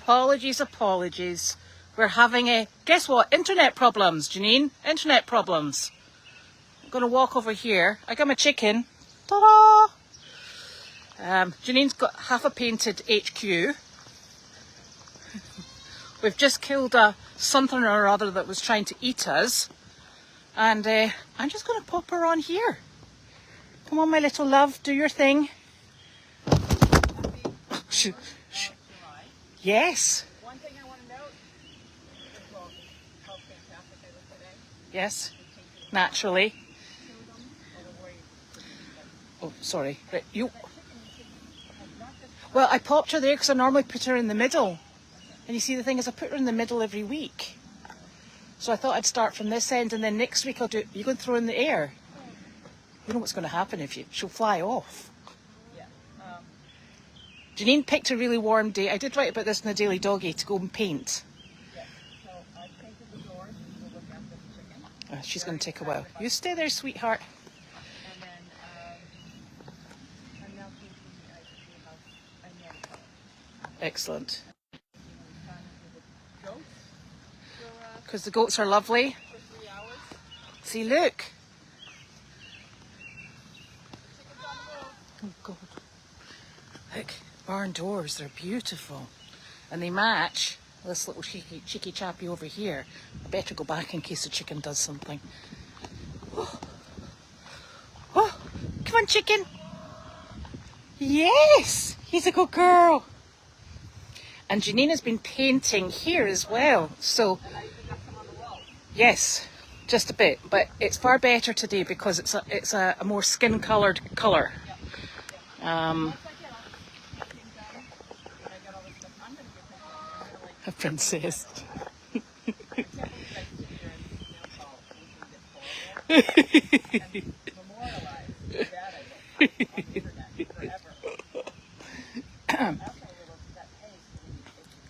Apologies, apologies. We're having a, guess what? Internet problems, Janine. Internet problems. I'm going to walk over here. I got my chicken. Ta-da! Janine's got half a painted HQ. We've just killed something or other that was trying to eat us. And I'm just going to pop her on here. Come on, my little love, do your thing. Yes. One thing I want to note, how fantastic I look today. Yes, naturally. Oh, sorry. Right, you. Well, I popped her there because I normally put her in the middle. And you see, the thing is, I put her in the middle every week. So I thought I'd start from this end, and then next week I'll do. You going to throw in the air? You know what's going to happen if you? She'll fly off. Janine picked a really warm day. I did write about this in the Daily Doggy to go and paint. Yes, so I painted the doors to look after the chicken. She's going to take a while. You stay there, sweetheart. And then I'm now painting the house. I know. Excellent. Goats. Because the goats are lovely. For 3 hours. See, look. Chicken's on the road. Oh, God. Look. Barn doors, they're beautiful. And they match this little cheeky chappy over here. I better go back in case the chicken does something. Oh. Oh, come on, chicken. Yes, he's a good girl. And Janine has been painting here as well. So, yes, just a bit. But it's far better today because it's a more skin-coloured colour. A princess.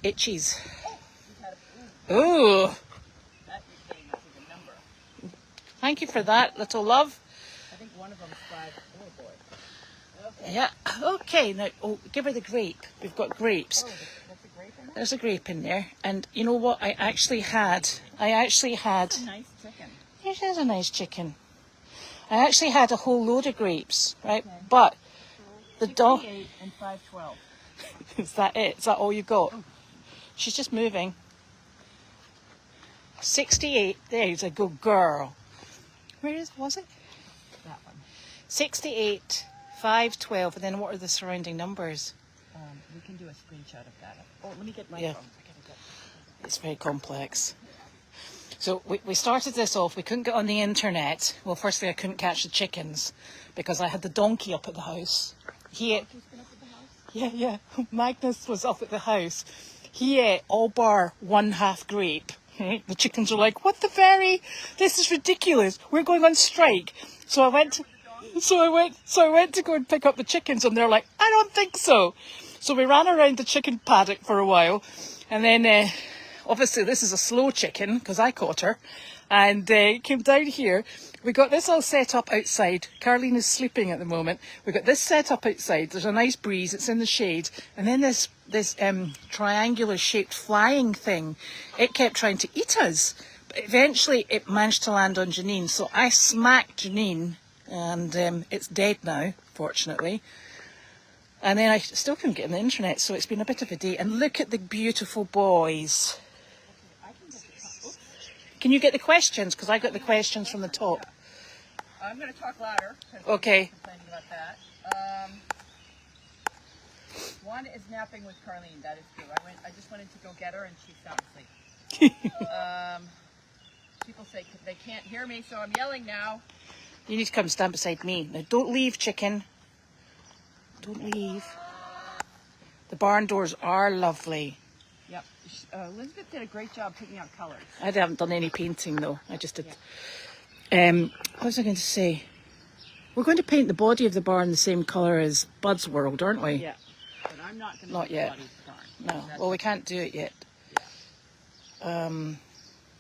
Itchies. Oh. Thank you for that, little love. I think one of them's 5. Oh boy. Okay. Yeah. Okay. Now, give her the grape. We've got grapes. Oh, that's a grape in there? There's a grape in there, and you know what? I actually had. That's a nice chicken. It is a nice chicken. I actually had a whole load of grapes, right? Okay. But the dog. 68 and 512. Is that it? Is that all you got? Oh. She's just moving. 68. There's a good girl. Where was it? That one. 68, 512, and then what are the surrounding numbers? We can do a screenshot of that. Oh, let me get my Yeah. phone. It's very complex. So we started this off. We couldn't get on the internet. Well, firstly, I couldn't catch the chickens because I had the donkey up at the house. He ate. Yeah. Magnus was up at the house. He ate all bar 1/2 grape. The chickens are like, "What the very? This is ridiculous. We're going on strike." So I went to go and pick up the chickens, and they're like, "I don't think so." So we ran around the chicken paddock for a while, and then obviously this is a slow chicken because I caught her, and came down here. We got this all set up outside. Caroline is sleeping at the moment. We got this set up outside. There's a nice breeze. It's in the shade, and then this triangular shaped flying thing. It kept trying to eat us, but eventually it managed to land on Janine. So I smacked Janine, and it's dead now, fortunately. And then I still couldn't get on the internet, so it's been a bit of a day. And look at the beautiful boys. Can you get the questions? Because I got the questions from the top. I'm going to talk louder. Okay. Complaining about that. One is napping with Carlene. That is true. I just went in to go get her, and she's sound asleep. People say they can't hear me, so I'm yelling now. You need to come stand beside me. Now, don't leave, chicken. Don't leave. The barn doors are lovely. Yep. Elizabeth did a great job picking out colours. I haven't done any painting, though. I just did. Yeah. What was I going to say? We're going to paint the body of the barn the same colour as Bud's World, aren't we? Yeah. But I'm not going to Not yet. No. Well, we can't do it yet. Yeah.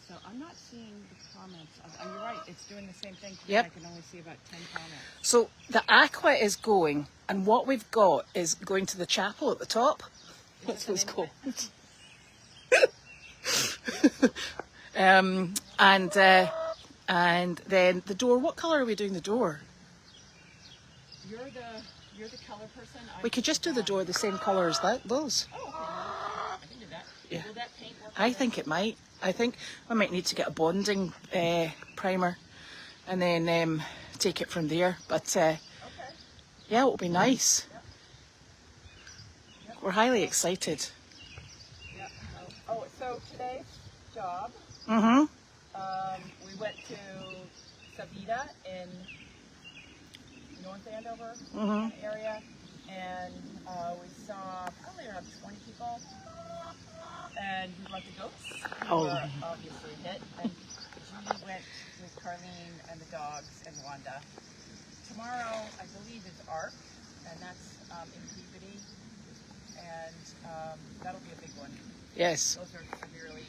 So I'm not seeing the comments. You're right. It's doing the same thing. Yep. I can only see about 10 comments. So the aqua is going, and what we've got is going to the chapel at the top. That's what it's called. and then the door. What colour are we doing the door? You're the color person. We could just do the door the same colour as those. Oh, okay. I can do that. Yeah. Will that paint work? I think it might. I think I might need to get a bonding primer and then take it from there. But Okay. yeah, it'll be nice. Yep. Yep. We're highly excited. Yeah. Oh, so today's job, Mm-hmm. we went to Sabita in North Andover area, and we saw probably around 20 people, and we loved the goats. Oh. We were obviously a hit, and Judy went with Carlene and the dogs and Wanda. Tomorrow, I believe, is ARC, and that's in Peabody, and that'll be a big one. Yes. Those are severely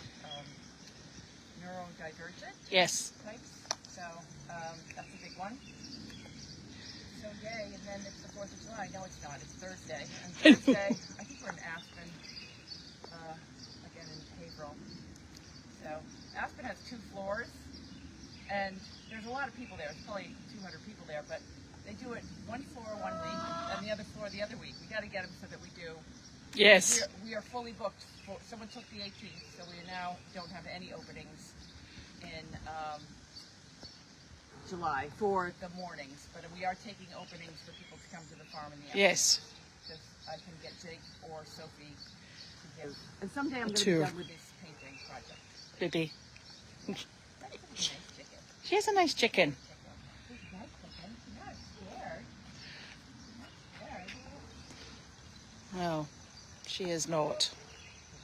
neurodivergent Yes. types, so that's a big one. So yay, and then it's the 4th of July. No, it's not. It's Thursday. And Thursday, I think we're in Aspen, again in April. So Aspen has 2 floors, and there's a lot of people there. It's probably 200 people there, but they do it one floor one week and the other floor the other week. We got to get them so that we do. Yes. We are fully booked. Someone took the 18th, so we now don't have any openings in July for the mornings, but we are taking openings for people to come to the farm in the afternoon. Yes. Just I can get Jake or Sophie to give. And someday I'm going to Tour. be done with this painting project. Baby. That's a nice chicken. She is a nice chicken. She's a nice chicken. She's not scared. She's not scared. No, she is not.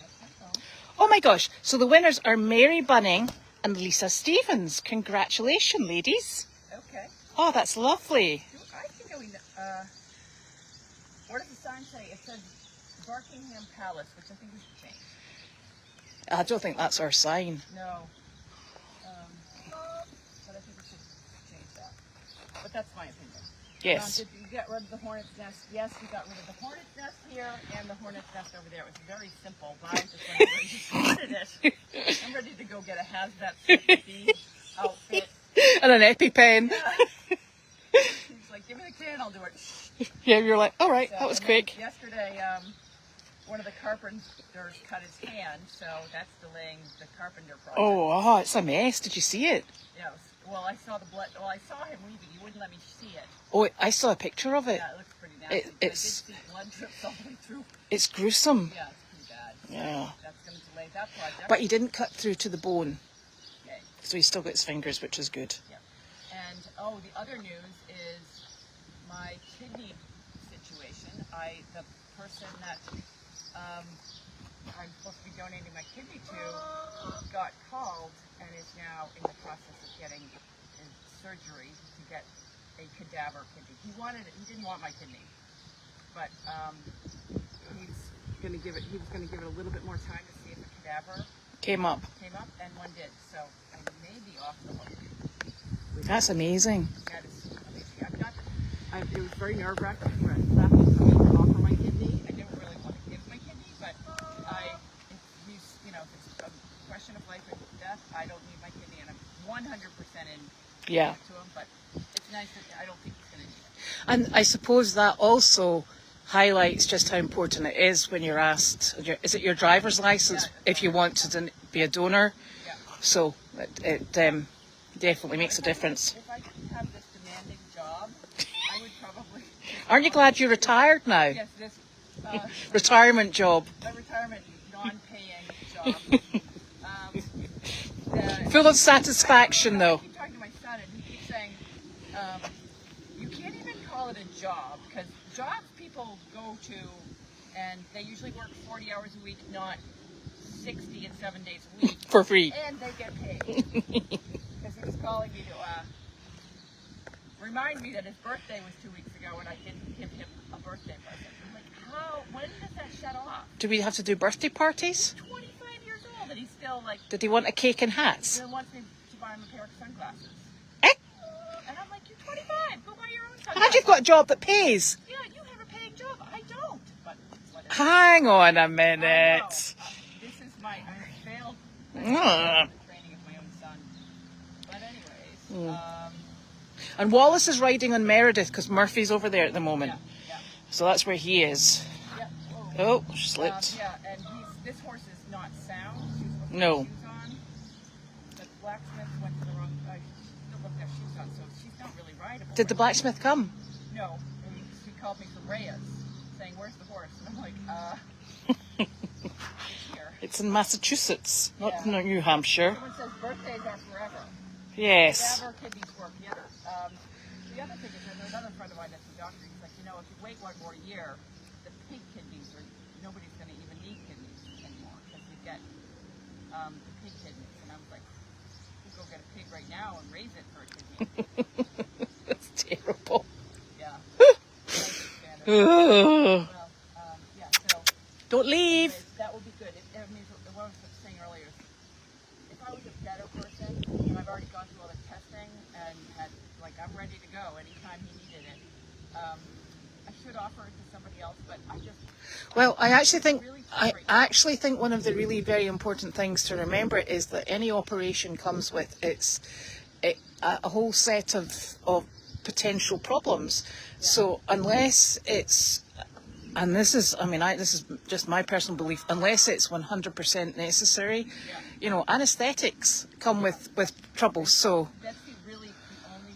That's my phone. Oh my gosh. So the winners are Mary Bunning and Lisa Stevens. Congratulations, ladies. Okay. Oh, that's lovely. I think we. What does the sign say? It says Buckingham Palace, which I think we should change. I don't think that's our sign. No. But I think we should change that. But that's my opinion. Yes. Did you get rid of the hornet's nest? Yes, we got rid of the hornet's nest here and the hornet's nest over there. It was very simple, but I just wanted it. I'm ready to go get a hazmat suit outfit. And an EpiPen. Yeah. He's like, give me the can, I'll do it. Yeah, you're like, all right, So, that was and then quick. Yesterday, one of the carpenters cut his hand, so that's delaying the carpenter project. Oh, it's a mess. Did you see it? Yeah, well, I saw the blood. Well, I saw him leaving. He wouldn't let me see it. Oh, I saw a picture of it. Yeah, it looks pretty nasty. It's- I did see blood drips all the way through. It's gruesome. Yeah, it's pretty bad. So Yeah. that's going to delay that project. But he didn't cut through to the bone. Okay. So he's still got his fingers, which is good. Yeah. And the other news is my kidney situation. The person that I'm supposed to be donating my kidney to got called and is now in the process of getting surgery to get a cadaver kidney. He didn't want my kidney, but he's going to give it. He was going to give it a little bit more time to see if the cadaver Came up. came up, and one did. So I may be off the hook. That's amazing. That is amazing. It was very nerve-wracking for to offer my kidney. I didn't really want to give my kidney, but if it's a question of life and death, I don't need my kidney, and I'm 100% in Yeah. to him. But it's nice that I don't think he's going to need it. And I suppose that also highlights just how important it is when you're asked, is it your driver's license, Yeah. if you want to be a donor? Yeah. So it definitely makes a difference. If I didn't have this demanding job, I would probably. Aren't you glad you're retired now? Yes, this Retirement job. my retirement non-paying job. Full of satisfaction, I though. keep talking to my son, and he keeps saying, you can't even call it a job, because jobs people go to, and they usually work 40 hours a week, not 60 and 7 days a week. For free. And they get paid. Because he was calling me to remind me that his birthday was 2 weeks ago, and I didn't give him a birthday present. I'm like, when does that shut off? Do we have to do birthday parties? 25 years old, and he's still like, Did he want a cake and he hats? still wants me to buy him a pair of sunglasses. Eh? And I'm like, you're 25, go buy your own sunglasses. And you've got a job that pays. Yeah, you have a paying job. I don't. But whatever. Hang on a I know. minute. This is I failed Mm. The training of my own son. But anyways, And Wallace is riding on Meredith because Murphy's over there at the moment. yeah. So that's where he is. Yeah. Whoa. Oh, slipped. Yeah, and this horse is not sound. She's supposed to No. have shoes on. But the blacksmith went to the wrong. Still doesn't have shoes on, so she's not really rideable. Did the blacksmith come? No. She called me from Reyes, saying, "Where's the horse?" And I'm like, it's here. It's in Massachusetts, not Yeah. New Hampshire. Someone says birthdays are forever. Yes. Forever kidneys work, yeah. The other thing is, another friend of mine that's a doctor, he's like, if you wait one more year, the pig kidneys nobody's going to even need kidneys anymore because you get the pig kidneys. And I was like, you go get a pig right now and raise it for a kidney. That's terrible. Yeah. Ugh. Well, yeah, so Don't leave. anyways, that would be good. It means what I was saying earlier is, if I was a better person, and I've already gone through all the testing and had, I'm ready to go anytime he needed it, I should offer it to somebody else, but I just... Well, I really actually think one of the really very important things to remember is that any operation comes with a whole set of potential problems. So unless it's, and this is just my personal belief, unless it's 100% necessary, anesthetics come with trouble. So That's the only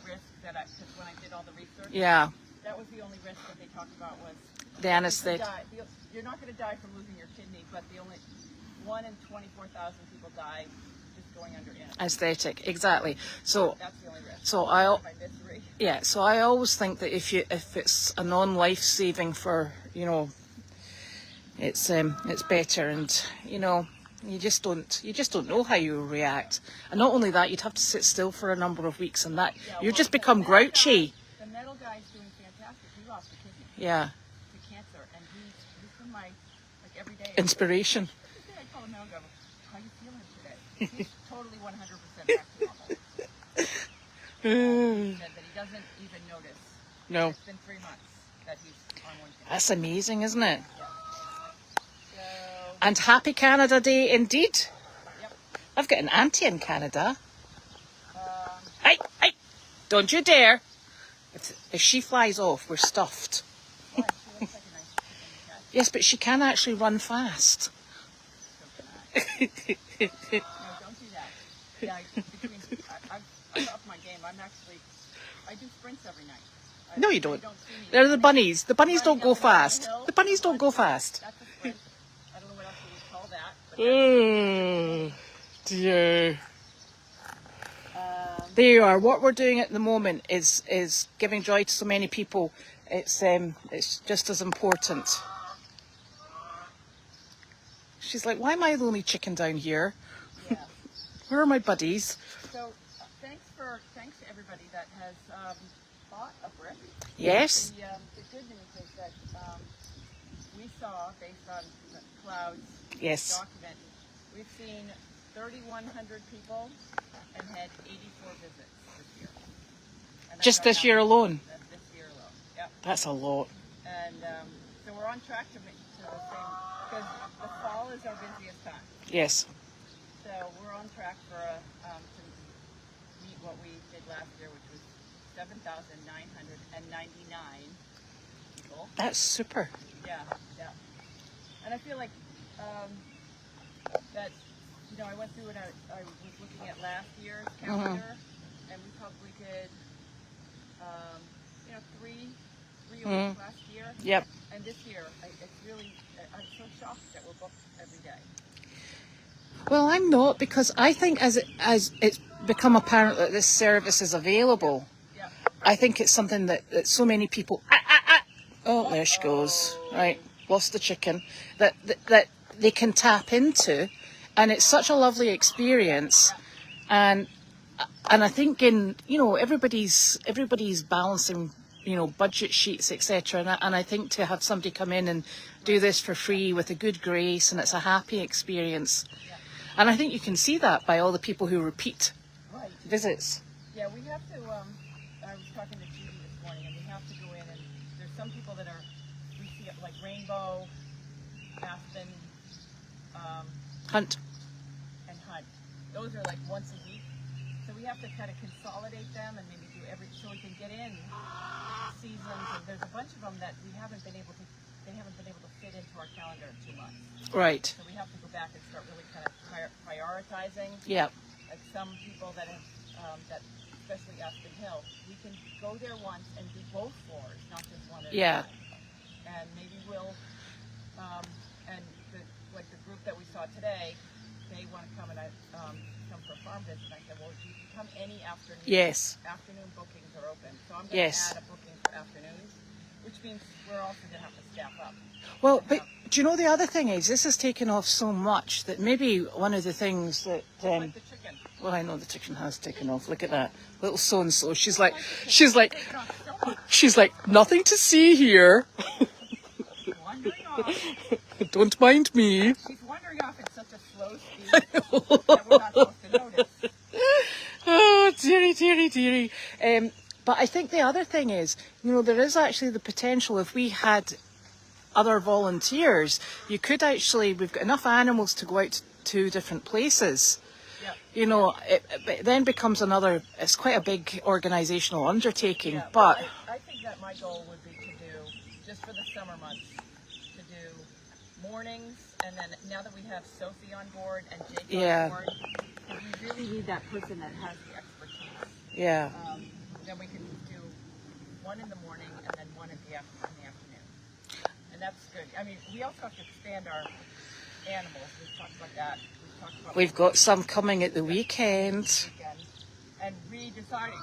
risk that because when I did all the research, yeah, that was the only risk that they talked about was the anesthetic. you're not going to die from losing your kidney, but the only 1 in 24,000 people die just going under Anesthetic, exactly. So that's the only risk. So so I always think that if it's a non-life saving for it's better, and you just don't know how you react. And not only that, you'd have to sit still for a number of weeks, and that you just become grouchy. The metal guy's doing fantastic. He lost a kidney Yeah. to cancer, and he's been my everyday Inspiration. I call him now and go, how are you feeling today? He's totally 100% back to normal. He said that he doesn't even notice. No. It's been 3 months that he's on one kidney. That's amazing, isn't it? Yeah. So, And happy Canada Day indeed. yep. I've got an auntie in Canada. Um, Hey, don't you dare. If she flies off, we're stuffed. Why? She looks like a nice chicken cat. Yes, but she can actually run fast. So can I. No, don't do that. Yeah, I've upped my game. I do sprints every night. No, you don't. See me They're the bunnies. The bunnies don't go running up and fast. down the hill. The bunnies don't go fast. That's a sprint. I don't know what else you would call that. But Oh, dear. There you are. What we're doing at the moment is giving joy to so many people. It's just as important. She's like, why am I the only chicken down here? yeah. Where are my buddies? So thanks to everybody that has bought a brick. Yes. The good news is that we saw, based on the clouds Yes. document, we've seen 3,100 people and had 84 visits this year. And Just that's this year alone. This year alone. Yep. That's a lot. And so we're on track to the same, because the fall is our busiest time. Yes. So we're on track for to meet what we did last year, which was 7,999 people. That's super. Yeah. And I feel like that, I went through and I was looking at last year's calendar, and we probably did, three a week last year. Yep. And this year, I'm so shocked that we're booked every day. Well, I'm not, because I think as it's become apparent that this service is available, Yeah. I think it's something that so many people. Oh, there she goes. Right, lost the chicken. That they can tap into, and it's such a lovely experience, and I think everybody's balancing budget sheets, etc. And I think to have somebody come in and do this for free with a good grace, and it's a happy experience. And I think you can see that by all the people who repeat Right. visits. Yeah, we have to, I was talking to Judy this morning, and we have to go in, and there's some people that we see it like Rainbow, Aspen, Hunt. and Hunt. those are like once a week. So we have to kind of consolidate them and maybe do so we can get in seasons. And there's a bunch of them that they haven't been able to fit into our calendar in 2 months. Right. So we have to go back and start really kind of prioritizing. Yeah. Like some people that have, especially Aspen Hill, we can go there once and do both floors, not just one at a time. And maybe we'll, and like the group that we saw today, they want to come and come for a farm visit. And I said, well, you can come any afternoon. Yes. Afternoon bookings are open. So I'm going to add a booking for afternoons, which means we're also going to have to staff up. Well, but do you know the other thing is, this has taken off so much that maybe one of the things that... like the chicken. Well, I know the chicken has taken off. Look at that. Little so-and-so. She's like, nothing to see here. Wandering off. Don't mind me. She's wandering off at such a slow speed that we're not supposed to notice. Oh, dearie. But I think the other thing is, there is actually the potential, if we had other volunteers, we've got enough animals to go out to 2 different places. Yeah. It then becomes it's quite a big organisational undertaking. Yeah, but I think that my goal would be to do, just for the summer months, to do mornings, and then now that we have Sophie on board and Jake on board, we really need that person that has the expertise. Yeah. Then we can do 1 in the morning and then 1 in the afternoon. And that's good. I mean, we also have to expand our animals. We've talked about that. We've got some coming at the weekend. And redeciding,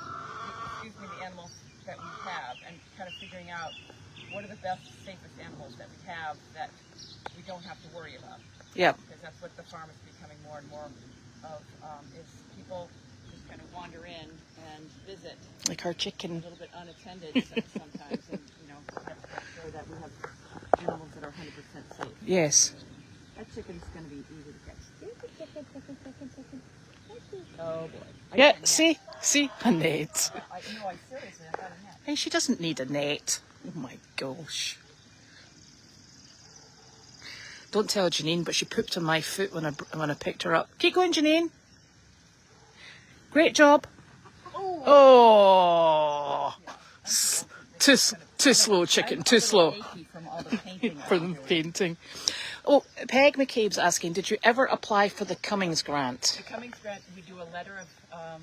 the animals that we have and kind of figuring out what are the best, safest animals that we have that we don't have to worry about. Yeah. Because that's what the farm is becoming more and more of, is people just kind of wander in and visit. Like our chicken. A little bit unattended sometimes. And, we have to make sure that we have animals that are 100% safe. Yes. That chicken's going to be easy to catch. Oh boy. Yeah, see, a net. No, I seriously, I got a net. Hey, she doesn't need a net. Oh my gosh. Don't tell Janine, but she pooped on my foot when I picked her up. Keep going, Janine. Great job. Oh. Too slow, chicken. Too slow. From the painting. Oh, Peg McCabe's asking, did you ever apply for the Cummings grant? The Cummings grant, we do a letter of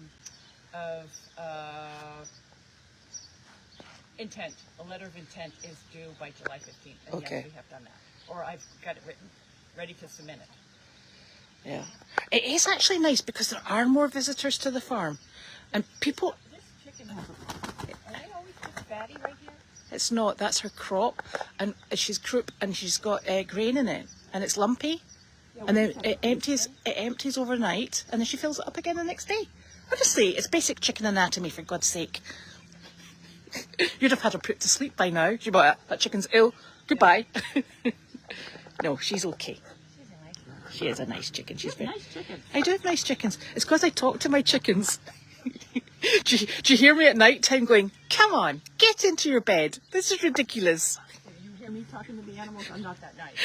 intent. A letter of intent is due by July 15th. And yes, we have done that. Or I've got it written, ready to submit it. Yeah. It is actually nice because there are more visitors to the farm. And people... This chicken has are they always just fatty right here? It's not. That's her crop, and she's croup, and she's got grain in it, and it's lumpy, and then it empties overnight, and then she fills it up again the next day. Honestly, it's basic chicken anatomy, for God's sake. You'd have had her put to sleep by now. She bought that chicken's ill. Goodbye. No, she's okay. She is a nice chicken. She's very nice chicken. I do have nice chickens. It's because I talk to my chickens. Do you hear me at night time going, come on, get into your bed. This is ridiculous. You hear me talking to the animals? I'm not that nice.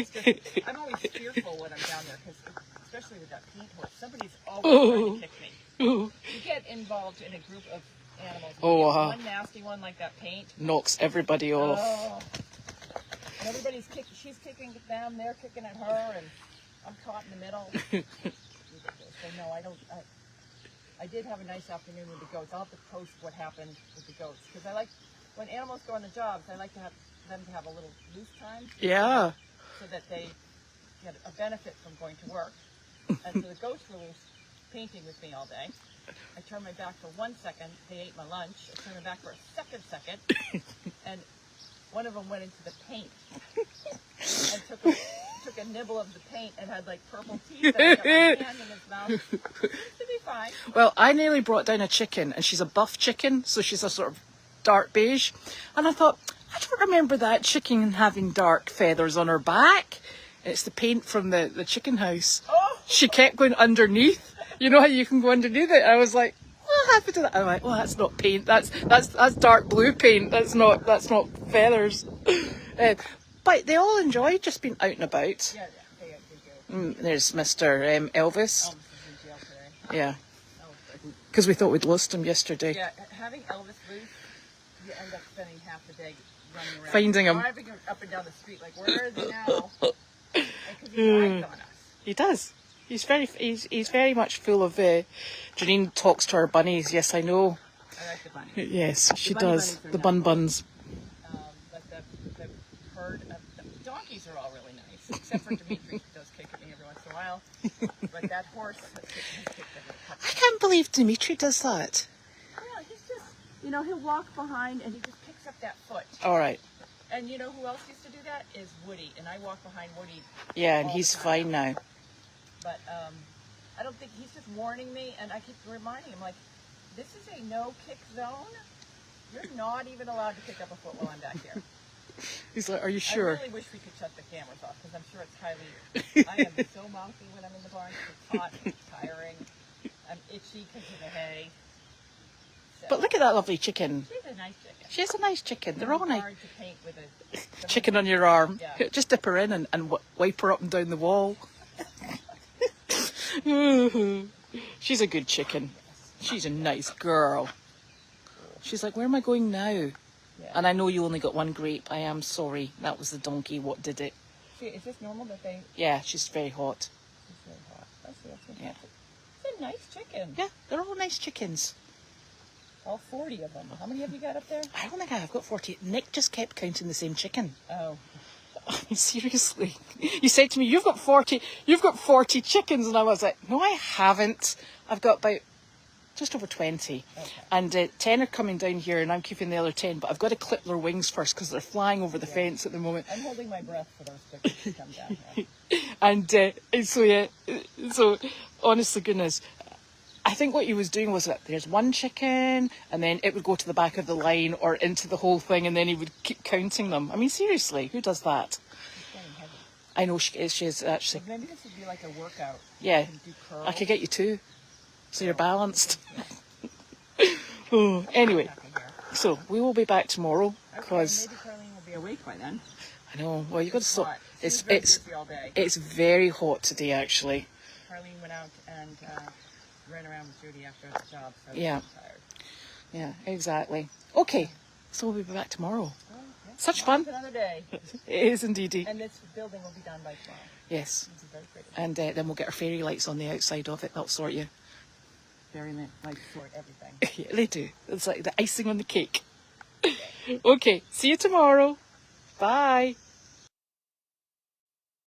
So I'm always fearful when I'm down there, because especially with that paint horse, somebody's always trying to kick me. You get involved in a group of animals. One nasty one like that paint knocks everybody off. And everybody's kicking. She's kicking at them. They're kicking at her, and I'm caught in the middle. So no, I don't. I did have a nice afternoon with the goats. I'll have to post what happened with the goats, because I like when animals go on the jobs. I like to have them to have a little loose time. Yeah. So that they get a benefit from going to work. And so the goats were loose painting with me all day. I turned my back for 1 second. They ate my lunch. I turned my back for a second, and one of them went into the paint and took a nibble of the paint and had like purple teeth and got my hand in his mouth. To be fine. Well, I nearly brought down a chicken, and she's a buff chicken, so she's a sort of dark beige. And I thought, I don't remember that chicken having dark feathers on her back. And it's the paint from the chicken house. Oh. She kept going underneath. You know how you can go underneath it? I was like, what happened to that? I'm like, well, that's not paint. That's dark blue paint. That's not feathers. But they all enjoy just being out and about. Yeah, they do. There's Mr. Elvis. Elvis is in jail today. Yeah. Oh, good. Because we thought we'd lost him yesterday. Yeah, having Elvis loose, you end up spending half the day running around. Finding him. Driving him up and down the street, like, where is he now? Because he hides on us. He does. He's very much full of. Janine talks to our bunnies. Yes, I know. I like the bunny. Yes, she bunny does. bunnies are The nice. buns. But the herd of the donkeys are all really nice, except for Dimitri, who does kick at me every once in a while. But that horse has kicked every couple. I can't believe Dimitri does that. Yeah, he's just, you know, he'll walk behind and he just picks up that foot. All right. And you know who else used to do that? Is Woody. And I walk behind Woody. Yeah, and all he's the time fine now. But I don't think, he's just warning me, and I keep reminding him, like, this is a no-kick zone. You're not even allowed to pick up a foot while I'm back here. He's like, are you sure? I really wish we could shut the cameras off, because I'm sure it's highly, I am so mouthy when I'm in the barn. It's hot, it's tiring. I'm itchy because of the hay. So, But look at that lovely chicken. she's a nice chicken. She's a nice chicken. They're all nice. Hard to paint with a Chicken on your arm. Yeah. Just dip her in and wipe her up and down the wall. She's a good chicken. She's a nice girl. She's like, where am I going now? Yeah. And I know you only got one grape. I am sorry. That was the donkey. What did it? Is this normal that they... Yeah, she's very hot. It's very hot. That's fantastic. Yeah. It's a nice chicken. Yeah, they're all nice chickens. All 40 of them. How many have you got up there? I don't think I've got 40. Nick just kept counting the same chicken. Oh. I mean, seriously. You said to me, you've got 40 chickens. And I was like, no, I haven't. I've got about just over 20. Okay. And 10 are coming down here and I'm keeping the other 10. But I've got to clip their wings first because they're flying over the fence at the moment. I'm holding my breath for those chickens to come down here. And so, yeah, so honest to goodness, I think what he was doing was that there's one chicken and then it would go to the back of the line or into the whole thing and then he would keep counting them. I mean, seriously, who does that? It's getting heavy. I know she is actually. Maybe this would be like a workout. Yeah, You can do curls. I could get you two, so you're balanced. Oh, anyway, Back in here. so we will be back tomorrow Okay, because maybe Carlene will be awake by then. I know. Well, you got to stop. Hot. She was very busy all day. It's very hot today, actually. Carlene went out and ran around with Judy after the job, so Yeah. she's tired. Yeah, exactly. Okay, so we'll be back tomorrow. Well, yeah. Such Well, fun. it's another day. It is indeedy. And this building will be done by tomorrow. Yes, This is very pretty. and then we'll get our fairy lights on the outside of it. That'll sort you. Very like sort everything. Yeah, they do. It's like the icing on the cake. Okay, see you tomorrow. Bye.